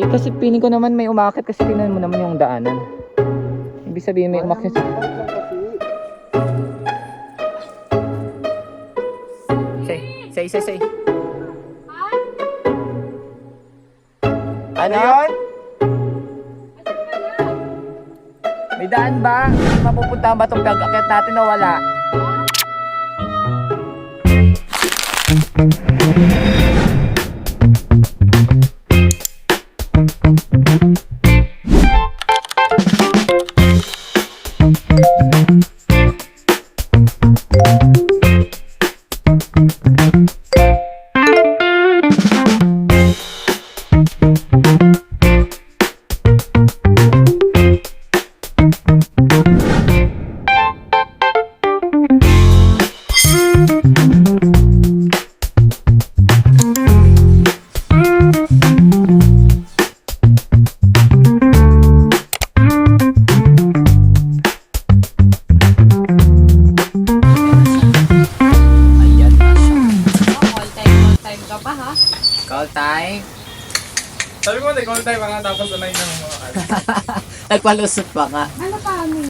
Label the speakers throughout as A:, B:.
A: Kasi piling ko naman may umakit kasi tingnan mo naman yung daanan. Ibig sabihin may umakit. Say. Ano yun? May daan ba? May mapupuntahan ba itong pag-akit natin o wala? Call time.
B: Sabi ko, call time mga tapos na ng mga
A: Nagpalusot pa nga.
C: Ano pa kami?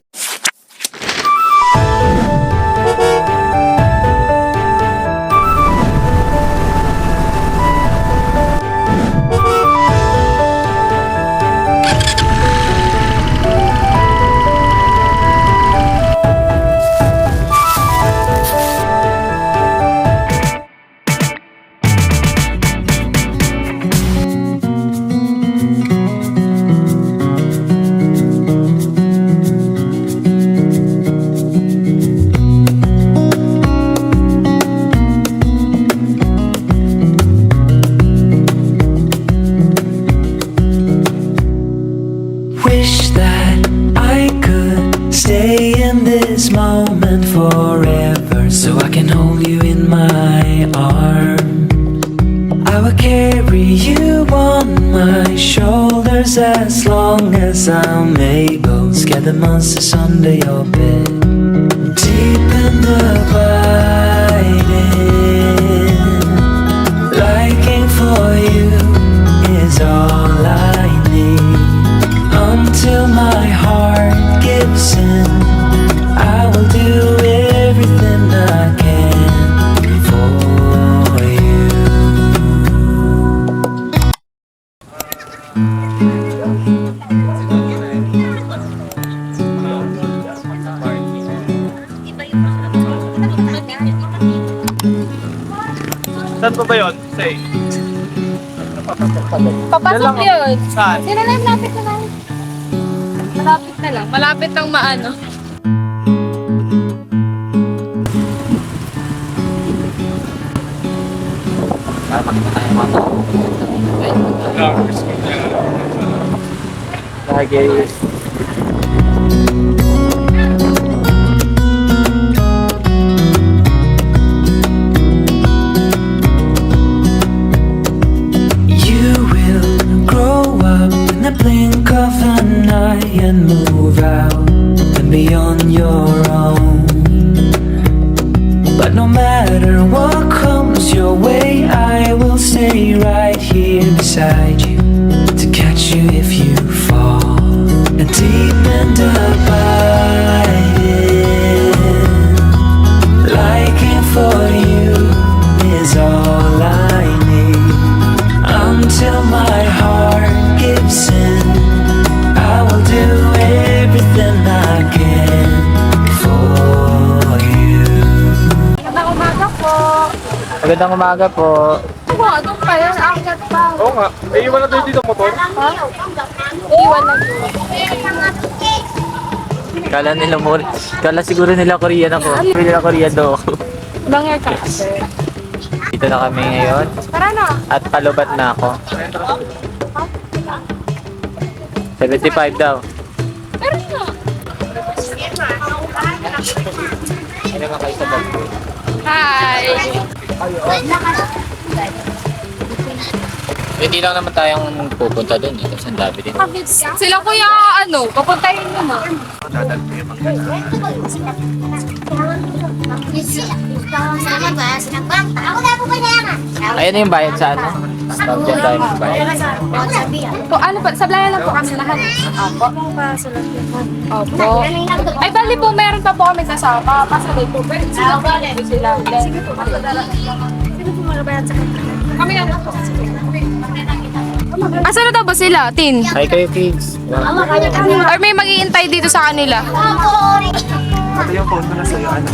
D: Wish that I could stay in this moment forever, so I can hold you in my arms. I will carry you on my shoulders as long as I'm able. Scare the monsters under your bed. Deep in the abiding, liking for you is all I need. Until my heart gives in, I will do everything I can for you.
B: Saan pa ba yun? Say.
C: Papasok yun.
B: Saan?
C: Sino na yung malapit na lang? Malapit na lang. Malapit ng maano.
A: Para makita tayo mga tao. Lagi.
D: You will grow up in the blink of an eye and move out and be on your own. But no matter what comes your way, I will stay right here beside you to catch you if you fall. And deep and abiding, liking for you is all I need. Until my heart gives in, I will do everything I can for you.
C: Magandang umaga po.
A: Magandang umaga po.
C: Wow, doon pa yun. Akit pa.
B: Oo nga. Eh, iwan na tayo dito motor.
C: Ha? Iwan lang po.
A: Kala siguro nila Korean ako. Sabi nila Korean daw ako.
C: Ibang haircut, sir.
A: Dito na kami ngayon.
C: Tara na.
A: At palubat na ako. 75 daw.
C: Tara na.
A: Ano nga kayo sa bag?
C: Hi.
A: Hindi lang naman tayong pupunta doon eh. Kasi ang dami din.
C: Sila kuya, ano, papuntahin mo na.
A: Ayan na yung bayad sa ano? Stop dyan tayo magbayad.
C: Po, ano po, sablayan lang po kami lahat. Opo. Opo. Ay, bali po, meron pa po kami kasama. Pasabay po. Pero sila po, sila. Sige po, kami na po. Asa na daw ba sila, Tin?
A: Hi kayo kids.
C: Or may mag-iintay dito sa kanila?
B: Ito yung phone ko na sa'yo, ano?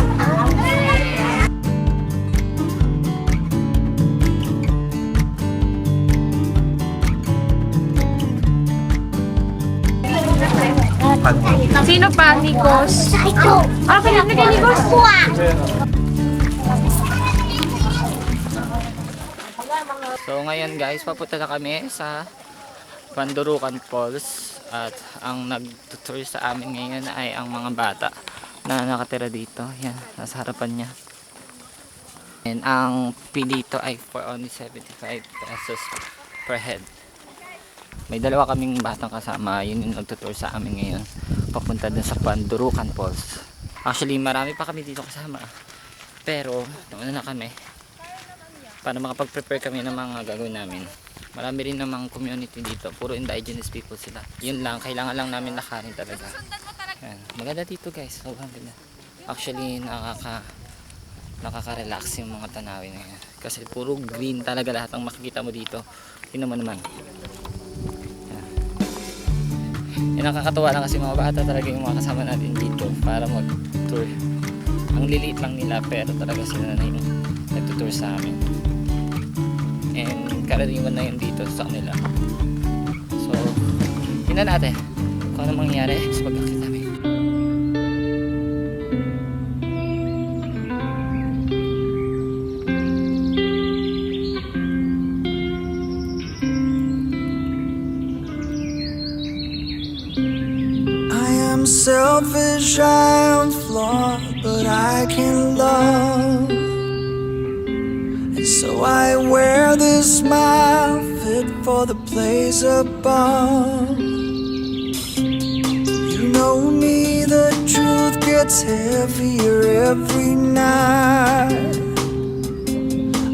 C: Sino pa, Nikos? Ah, kaya kay Nikos?
A: So ngayon guys, papunta na kami sa Pandurukan Falls. At ang nag-tour sa amin ngayon ay ang mga bata na nakatira dito. Yan, nasa harapan niya. And ang fee dito ay for only 75 pesos per head. May dalawa kaming batang kasama, yun yung nagtutour sa amin ngayon. Papunta dun sa Pandurukan Falls. Actually, marami pa kami dito kasama. Pero, nauna na kami. Para makapag-prepare kami ng mga gagawin namin. Marami rin namang community dito. Puro indigenous people sila. Yun lang, kailangan lang namin lakarin talaga. Yan. Maganda dito guys. Sobrang ganda. Actually, nakaka-relax yung mga tanawin na yan. Kasi puro green talaga lahat ang makikita mo dito. Tingnan mo naman. Yung nakakatuwa lang kasi mga bata talaga yung mga kasama natin dito para mag-tour. Ang liliit lang nila pero talaga sila na yung nag-tour sa amin. And karaniwan na yun dito sa kanila. So, tingnan natin kung ano mangyayari sa pag-akit namin.
D: Selfish, I am flawed, but I can love. And so I wear this smile fit for the place above. You know me, the truth gets heavier every night.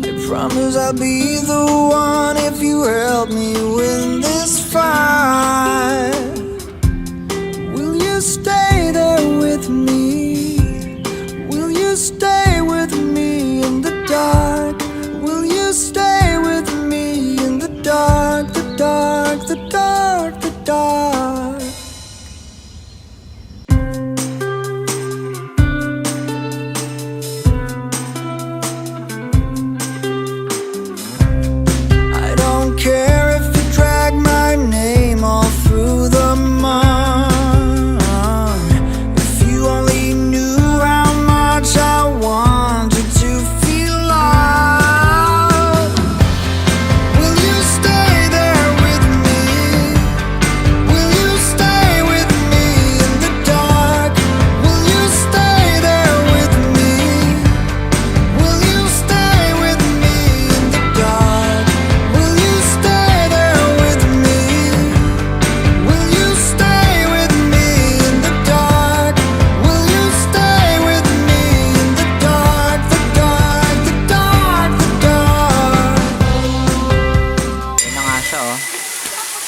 D: I promise I'll be the one if you help me win this fight. Stay there with me. Will you stay with me in the dark? Will you stay with me in the dark, the dark, the dark, the dark? I don't care if you drag my name all through the mud.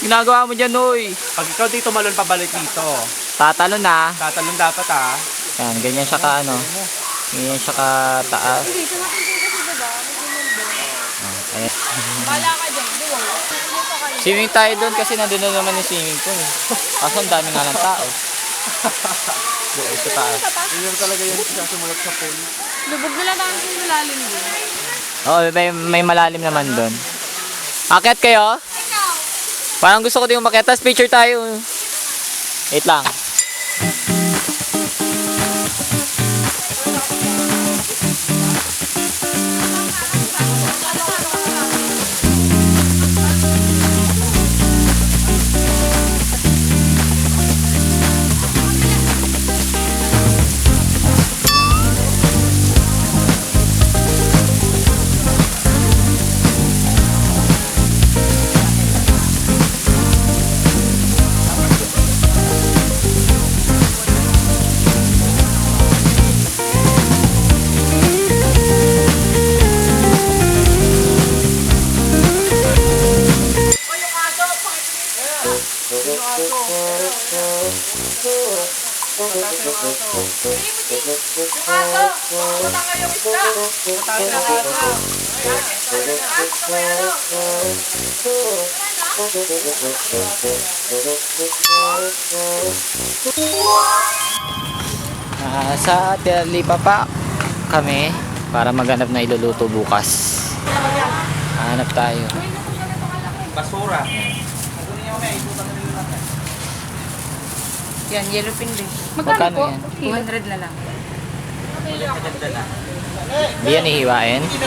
A: Ginagawa mo dyan, Noy?
B: Pag ikaw dito malon pabalik dito.
A: Tatalon na.
B: Tatalon dapat ah.
A: Yan, ganyan siya ka ano. Ganyan siya ka taas. Ayan.
C: Bala ka dyan, duwag.
A: Swimming tayo doon kasi nandun na naman yung swimming pool. Kaso ang dami nga ng tao. Doon sa taas.
B: Yun talaga yung sumulat sa pool.
C: Lubog nila namin sa malalim din.
A: Oo, may malalim naman doon. Akyat kayo? Parang gusto ko din umakyat. Tapos picture tayo. Wait lang.
C: Wala kayong isda.
A: Sa Tiralipa pa kami para maghanap na iluluto bukas. Hanap tayo.
B: Basura.
E: Yan, yellow pin din.
A: Magkano yan?
E: 200 na lang.
A: Hindi yan ihiwain?
E: 140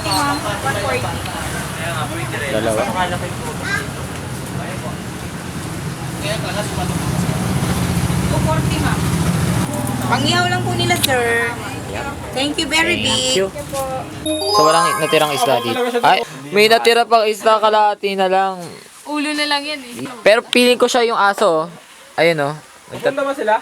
E: ma'am. 140.
A: Dalawa.
E: ma'am. Pang-ihaw lang po nila, sir. Thank you very big.
A: Thank you. So walang natirang isda dito. Ay, may natira pang isda, kalahati na lang.
C: Ulo na lang yan eh.
A: Pero feeling ko siya yung aso. Oh. Ayun oh.
B: Punta ba sila?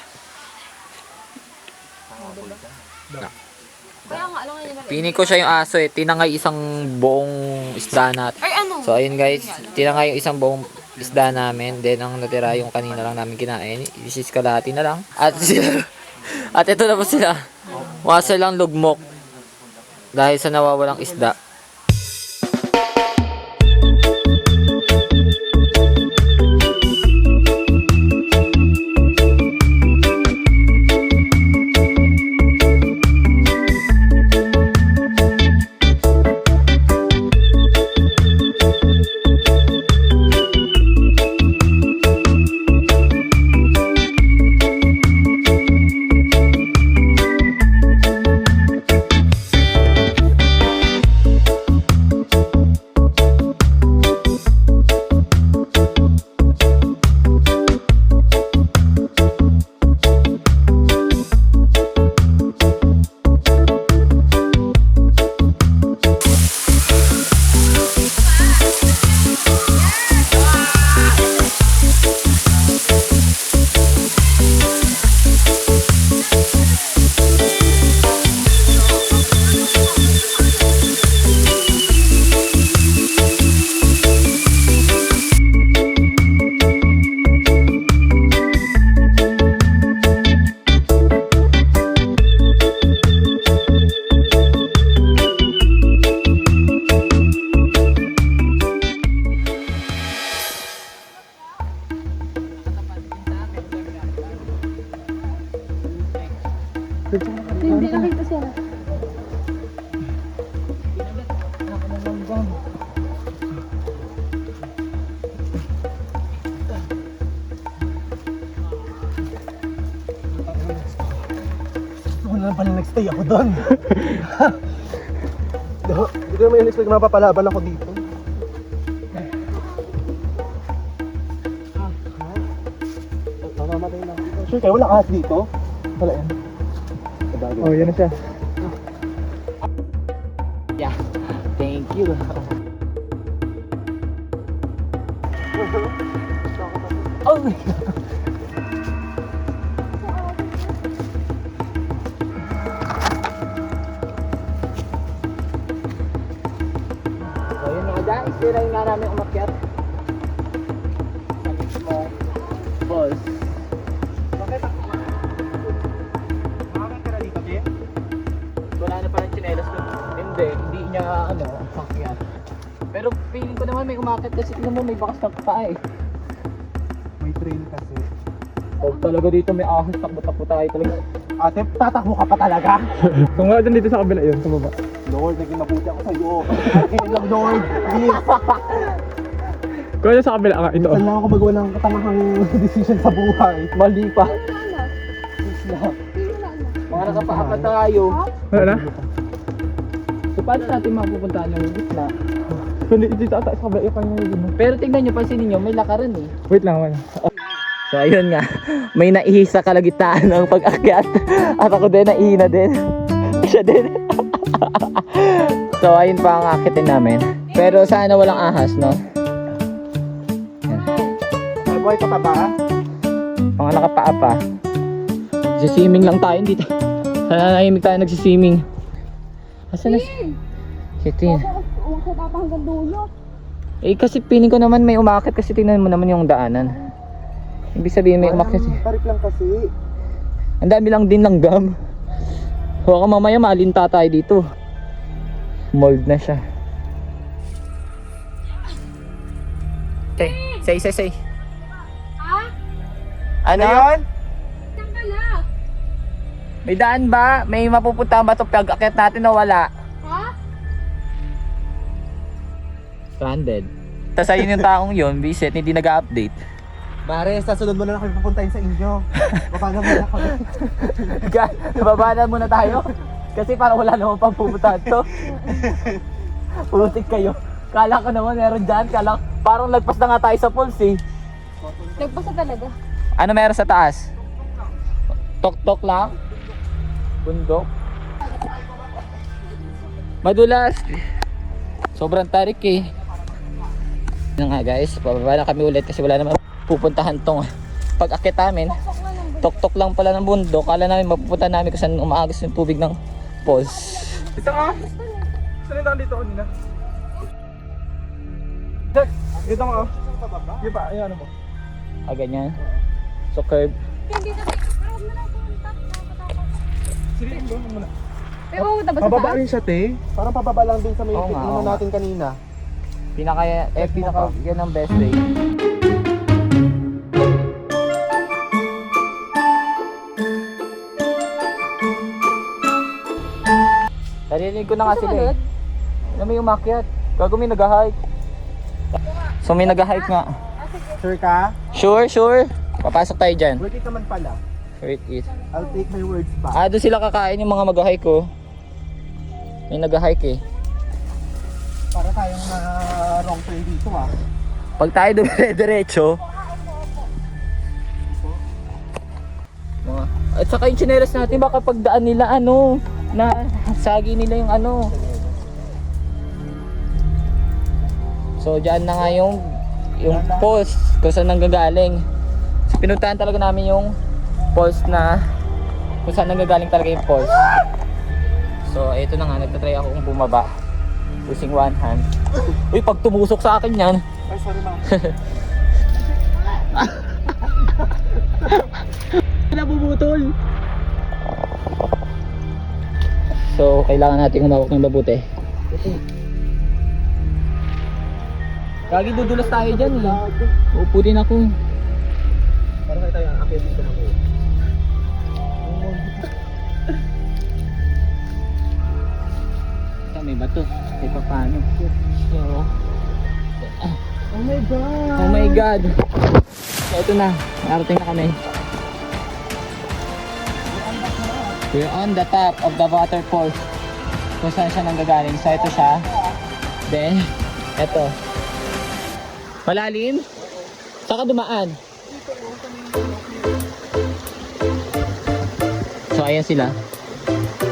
C: Kaya nga, alam nga yun.
A: Feeling ko siya yung aso eh. Tinangay isang buong isda natin.
C: Ay, ano?
A: So ayun guys, tinangay yung isang buong isda namin. Then ang natira yung kanina lang namin kinain. Isis kalahati na lang. At sila, at ito na po sila. Wasa lang lugmok. Dahil sa nawawalang isda.
C: Hindi nakita siya.
F: Wala na pala nagstay ako doon. Hindi ko naman in-expect na mapapalaban ako dito. Mamamatay na ako. Sure kayo, wala kahas dito? Wala yan. Oh, yan na siya.
A: Yeah. Thank you.
F: Oh my God.
A: So yun mga guys, tirayin nga namin umakyat. Sa mismo falls.
F: Makakatira dito, Jim?
A: Wala na parang tsinelas doon. Hindi niya pakyat. Pero feeling ko naman may umakyat kasi tingnan mo may bakas ng paa eh.
F: May trail kasi.
A: Pag talaga dito may ahos, takbo-takbo tayo talaga.
F: Ate, tatakbo ka pa talaga?
B: Kung nga dyan dito sa kabila yun, sa baba.
F: Lord, naging mabuti ako sa'yo. Akin lang, Lord. Please.
B: Kung dyan sa kabila ka, ito.
F: Saan lang ako magawa ng katamahang decision sa buhay.
A: Mali pa.
F: Please lang.
A: Mga nakapaa pa tayo.
B: Wala na?
A: So paano natin mapupuntahan yung gitna?
B: Kundi dito ata sa kabila yung kanya yun.
A: Pero tignan nyo, pansinin nyo, may lakaran eh.
B: Wait lang, wala.
A: So ayun nga, may naihi sa kalagitnaan ng pag-akyat. At ako din, naihina din. Siya din. So ayun pa ang akitin namin. Pero sana walang ahas, no?
F: May buhay ka pa ba?
A: Mga nakapaa pa. Sisimming lang tayo dito. Nanahimik tayo nagsisimming. Asan na? Si Tin.
C: Umakit pa hanggang dulo.
A: Eh kasi piling ko naman may umakit kasi tingnan mo naman yung daanan. Ibig sabihin may umakit eh.
F: Tarik lang kasi.
A: Ang dami lang din ng gum. Baka mamaya malinta tayo dito. Mold na siya. Say.
C: Ha?
A: Ano?
F: Ngayon?
C: Saan ka na?
A: May daan ba? May mapupunta ba ito pag-akit natin o wala?
C: Ha?
A: Stranded. Tapos ayun yung taong yun, visit, hindi nag-update.
F: Pare, sa sunod mo na kami papuntahin sa inyo. Baka naman na kami.
A: Bababa na muna tayo. Kasi parang wala naman pang pupuntahan to. Putik kayo. Kala ko naman meron dyan. Parang lagpas na nga tayo sa pulse eh.
C: Nagpasa talaga.
A: Ano meron sa taas? Tok-tok lang? Bundok? Madulas. Sobrang tarik eh. Yun nga guys, pababa na kami ulit kasi wala naman pupuntahan tong pag-akit namin. Tok-tok lang pala ng bundok. Kala namin mapupunta namin kung saan umaagos yung tubig ng falls.
F: Ito ka! Saan yung daan dito kanina? Jack! Dito ka! Yung pa, yung ano mo?
A: Ah, ganyan. So curve.
C: Hindi na tayo. Pero huwag mo na pumunta.
F: Sige, doon muna.
C: May pumunta ba sa
F: Pababa
C: taas?
F: rin siya, te. Parang pababa lang din sa may
A: Oo nga,
F: ano
A: oo nga.
F: natin kanina.
A: Pinaka yan ang best day. Narinig ko na nga sila eh. Na may umakyat. Gago may nag-hike. So may nag-hike nga.
F: Sure ka?
A: Sure. Papasok tayo dyan.
F: Worth it naman pala.
A: Wait it.
F: I'll take my words back.
A: Doon sila kakain yung mga mag-hike ko. May nag-hike eh.
F: Para tayong na wrong turn dito ah.
A: Pag tayo dumire-diretso. At saka yung tsinelas natin baka pagdaan nila ano, na sagi nila yung ano. So diyan na nga yung falls kung saan nanggagaling. So, pinuntahan talaga namin yung falls na kung saan nanggagaling talaga yung falls. So ito na nga, nagtatry ako kung bumaba using one hand. Uy, pag tumusok sa akin yan.
F: Ay, sorry ma'am.
A: Nabubutol. So kailangan natin humawak ng mabuti. Kagi dudulas tayo dyan eh. Uupo din ako.
F: Para kayo tayo akit dito na po.
A: May bato. Kahit pa paano. So,
F: Oh my God!
A: oh my God. So ito na. Narating na kami. We're on the top of the waterfall. Kung saan siya nanggagaling. So ito siya. Then, ito. Malalim? Saan ka dumaan? So ayan sila.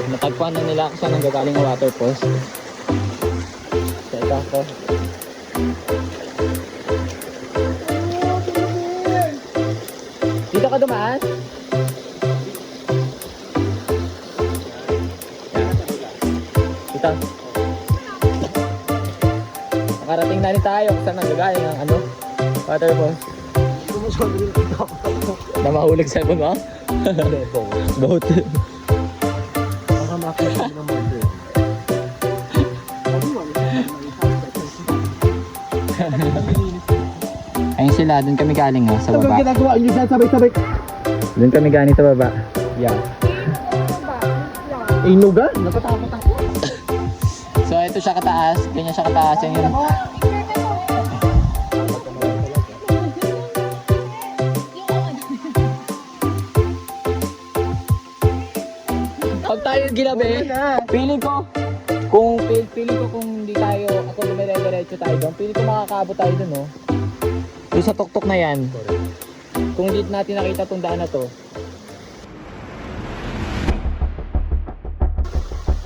A: Natagpuan na nila kung saan nanggagaling ang waterfalls. So ito ako. Dito ka dumaan? Ito. Nakarating na rin tayo kung saan nanggagaling ang ano, waterfalls. Na mahulog sa ibon mo? Boat.
F: Baka makakita ng murder.
A: Ayun sila, dun kami galing sa
F: Ano
A: baba.
F: ginagawa niyo dyan? Sabay-sabay.
A: Dun kami galing sa baba. Yeah.
F: Inuga? Natatakot ako.
A: So ito siya kataas, ganyan siya kataas. Yan yun. Pag tayo ginabi, feeling ko kung hindi tayo, ako dumire-diretso tayo doon, feeling ko makakaabot tayo doon, no? Doon sa tuktok na yan. Kung hindi natin nakita tong daan na to.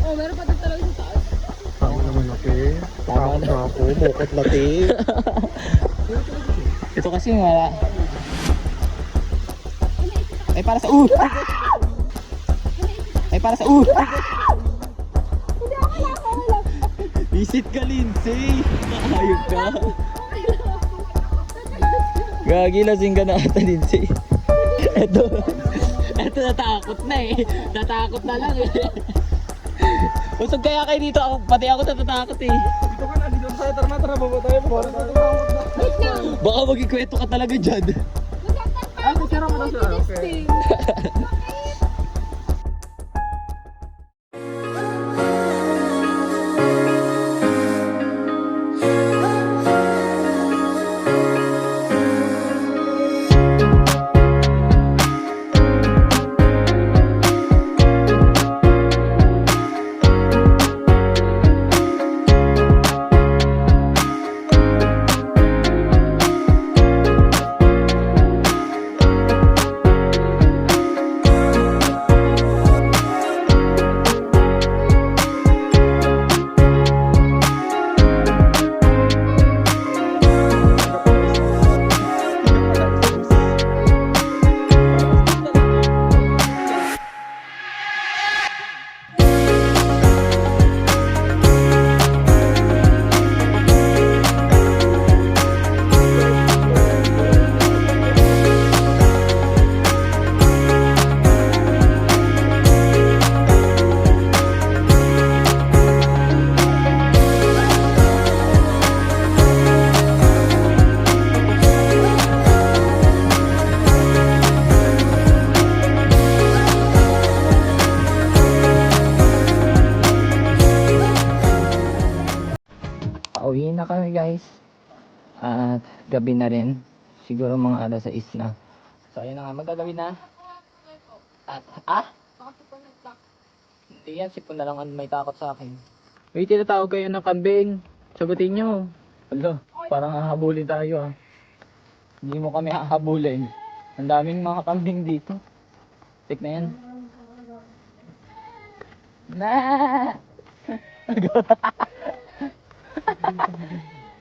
C: Oh, meron pa din talaga sa taas.
F: Tao naman laki.
A: Tama
F: Tao
A: na.
F: na ako. Mukot laki.
A: Ito kasi wala. Ay para sa Ay para sa
C: Hindi ako wala.
A: Visit ka, Lindsay. Ayog ka. Gagi, lasing ka na ata, Lindsay. Eto natakot na eh. Natakot na lang eh. Usog kaya kayo dito. Pati ako natatakot eh.
B: Dito ka na, dito tayo. Tara, baba tayo.
A: Baka magkikwento ka talaga dyan.
B: Ah, kutsara mo na siya. Okay.
A: Pauwi na kami guys. At gabi na rin. Siguro mga alas 6 na. So ayun na nga, magagabi na. At, hindi yan, sipon na lang ang may takot sa akin. May tinatawag kayo ng kambing. Sagutin nyo. Alo, parang hahabulin tayo ah. Hindi mo kami hahabulin. Ang daming mga kambing dito. Tik na yan. Na!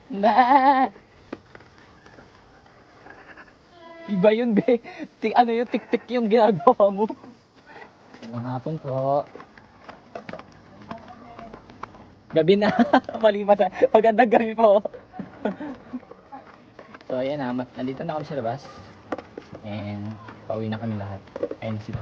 A: Na! Iba yun, be. Ano yung tik-tik yung ginagawa mo. Magandang hapon po. Gabi na. Malimas na. Magandang gabi po. So, ayan na. Nandito na kami sa labas. And, pauwi na kami lahat. Ayun sila.